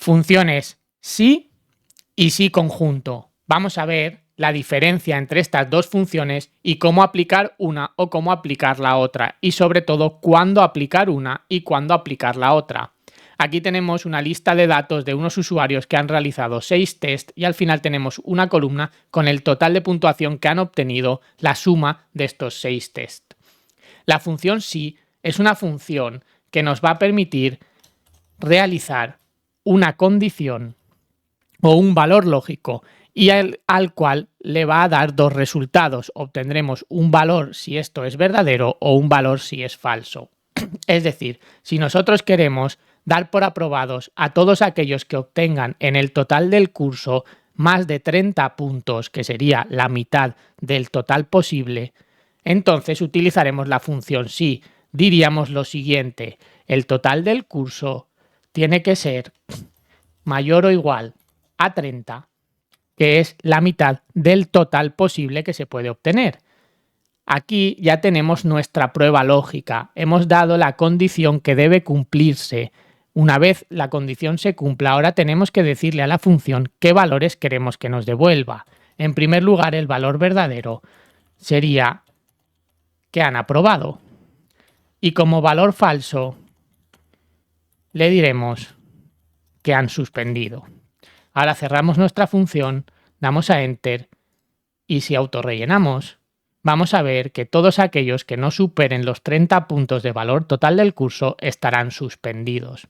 Funciones sí y sí conjunto. Vamos a ver la diferencia entre estas dos funciones y cómo aplicar una o cómo aplicar la otra, y sobre todo cuándo aplicar una y cuándo aplicar la otra. Aquí tenemos una lista de datos de unos usuarios que han realizado 6 tests y al final tenemos una columna con el total de puntuación que han obtenido la suma de estos 6 tests. La función sí es una función que nos va a permitir realizar una condición o un valor lógico y al cual le va a dar dos resultados. Obtendremos un valor si esto es verdadero o un valor si es falso. Es decir, si nosotros queremos dar por aprobados a todos aquellos que obtengan en el total del curso más de 30 puntos, que sería la mitad del total posible, entonces utilizaremos la función sí. Diríamos lo siguiente: el total del curso tiene que ser mayor o igual a 30, que es la mitad del total posible que se puede obtener. Aquí ya tenemos nuestra prueba lógica. Hemos dado la condición que debe cumplirse. Una vez la condición se cumpla, ahora tenemos que decirle a la función qué valores queremos que nos devuelva. En primer lugar, el valor verdadero sería que han aprobado. Y como valor falso, le diremos que han suspendido. Ahora cerramos nuestra función, damos a Enter y si autorrellenamos, vamos a ver que todos aquellos que no superen los 30 puntos de valor total del curso estarán suspendidos.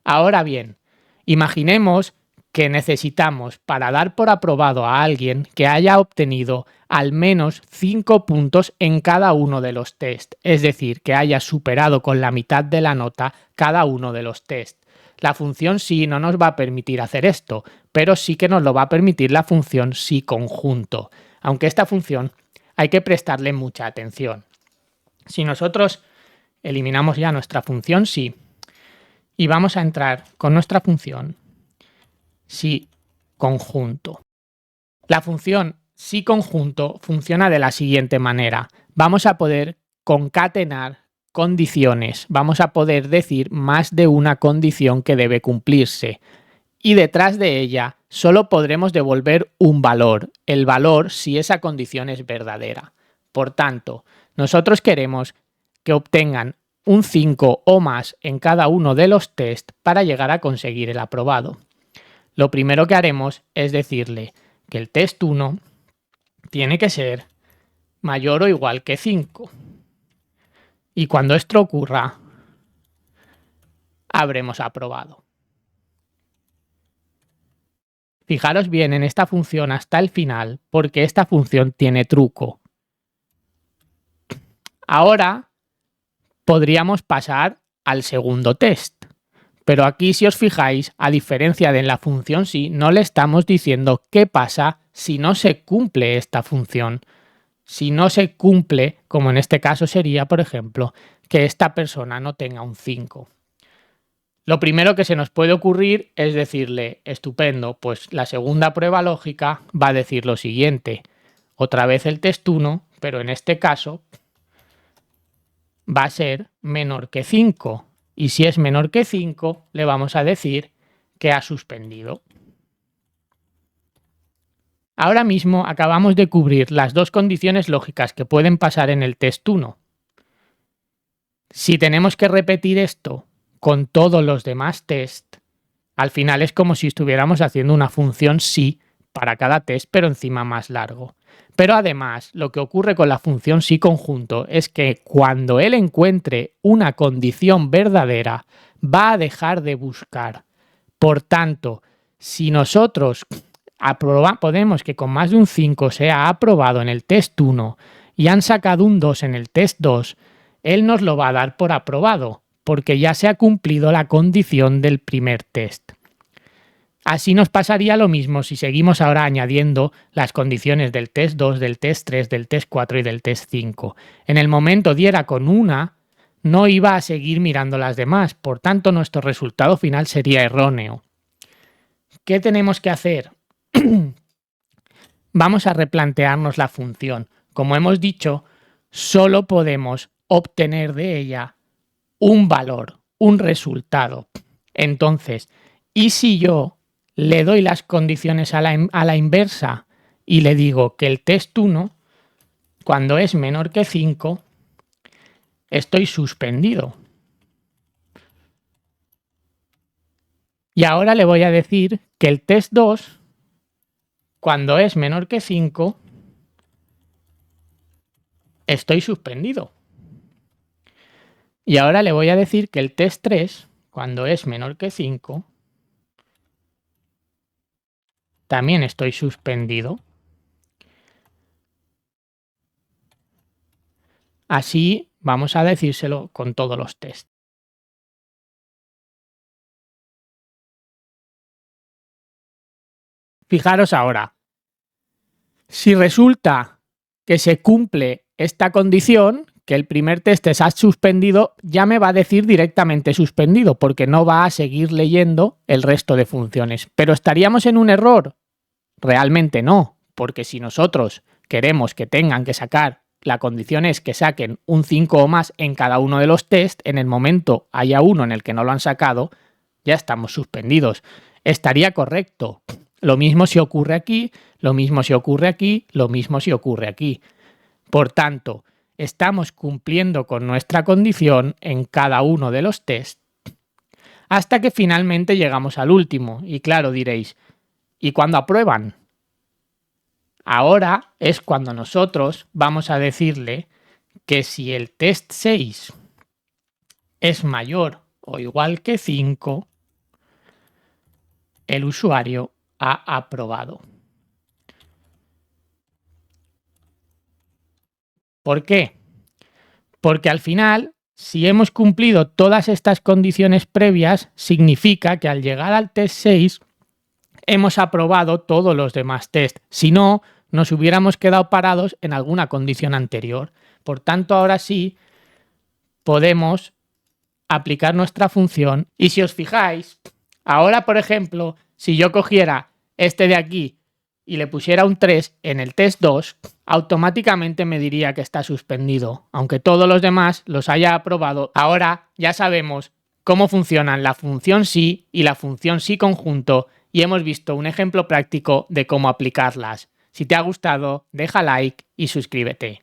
Ahora bien, imaginemos que necesitamos para dar por aprobado a alguien que haya obtenido al menos 5 puntos en cada uno de los tests, es decir, que haya superado con la mitad de la nota cada uno de los tests. La función sí no nos va a permitir hacer esto, pero sí que nos lo va a permitir la función sí conjunto, aunque esta función hay que prestarle mucha atención. Si nosotros eliminamos ya nuestra función sí y vamos a entrar con nuestra función sí conjunto. La función sí conjunto funciona de la siguiente manera. Vamos a poder concatenar condiciones. Vamos a poder decir más de una condición que debe cumplirse. Y detrás de ella solo podremos devolver un valor. El valor si esa condición es verdadera. Por tanto, nosotros queremos que obtengan un 5 o más en cada uno de los tests para llegar a conseguir el aprobado. Lo primero que haremos es decirle que el test 1 tiene que ser mayor o igual que 5. Y cuando esto ocurra, habremos aprobado. Fijaros bien en esta función hasta el final, porque esta función tiene truco. Ahora podríamos pasar al segundo test. Pero aquí, si os fijáis, a diferencia de en la función sí, no le estamos diciendo qué pasa si no se cumple esta función. Si no se cumple, como en este caso sería, por ejemplo, que esta persona no tenga un 5. Lo primero que se nos puede ocurrir es decirle, estupendo, pues la segunda prueba lógica va a decir lo siguiente. Otra vez el test 1, pero en este caso va a ser menor que 5. Y si es menor que 5, le vamos a decir que ha suspendido. Ahora mismo acabamos de cubrir las dos condiciones lógicas que pueden pasar en el test 1. Si tenemos que repetir esto con todos los demás tests, al final es como si estuviéramos haciendo una función sí para cada test, pero encima más largo. Pero además, lo que ocurre con la función sí conjunto es que cuando él encuentre una condición verdadera, va a dejar de buscar. Por tanto, si nosotros podemos que con más de un 5 sea aprobado en el test 1 y han sacado un 2 en el test 2, él nos lo va a dar por aprobado, porque ya se ha cumplido la condición del primer test. Así nos pasaría lo mismo si seguimos ahora añadiendo las condiciones del test 2, del test 3, del test 4 y del test 5. En el momento diera con una, no iba a seguir mirando las demás, por tanto nuestro resultado final sería erróneo. ¿Qué tenemos que hacer? Vamos a replantearnos la función. Como hemos dicho, solo podemos obtener de ella un valor, un resultado. Entonces, Y si yo le doy las condiciones a la inversa y le digo que el test 1, cuando es menor que 5, estoy suspendido. Y ahora le voy a decir que el test 2, cuando es menor que 5, estoy suspendido. Y ahora le voy a decir que el test 3, cuando es menor que 5, también estoy suspendido. Así vamos a decírselo con todos los tests. Fijaros ahora, si resulta que se cumple esta condición, que el primer test está suspendido, ya me va a decir directamente suspendido, porque no va a seguir leyendo el resto de funciones. ¿Pero estaríamos en un error? Realmente no, porque si nosotros queremos que tengan que sacar, la condición es que saquen un 5 o más en cada uno de los tests, en el momento haya uno en el que no lo han sacado, ya estamos suspendidos. Estaría correcto. Lo mismo si ocurre aquí, lo mismo si ocurre aquí, lo mismo si ocurre aquí. Por tanto, estamos cumpliendo con nuestra condición en cada uno de los tests hasta que finalmente llegamos al último. Y claro, diréis, ¿y cuándo aprueban? Ahora es cuando nosotros vamos a decirle que si el test 6 es mayor o igual que 5, el usuario ha aprobado. ¿Por qué? Porque al final, si hemos cumplido todas estas condiciones previas, significa que al llegar al test 6 hemos aprobado todos los demás tests. Si no, nos hubiéramos quedado parados en alguna condición anterior. Por tanto, ahora sí podemos aplicar nuestra función. Y si os fijáis, ahora, por ejemplo, si yo cogiera este de aquí y le pusiera un 3 en el test 2, automáticamente me diría que está suspendido. Aunque todos los demás los haya aprobado, ahora ya sabemos cómo funcionan la función sí y la función sí conjunto y hemos visto un ejemplo práctico de cómo aplicarlas. Si te ha gustado, deja like y suscríbete.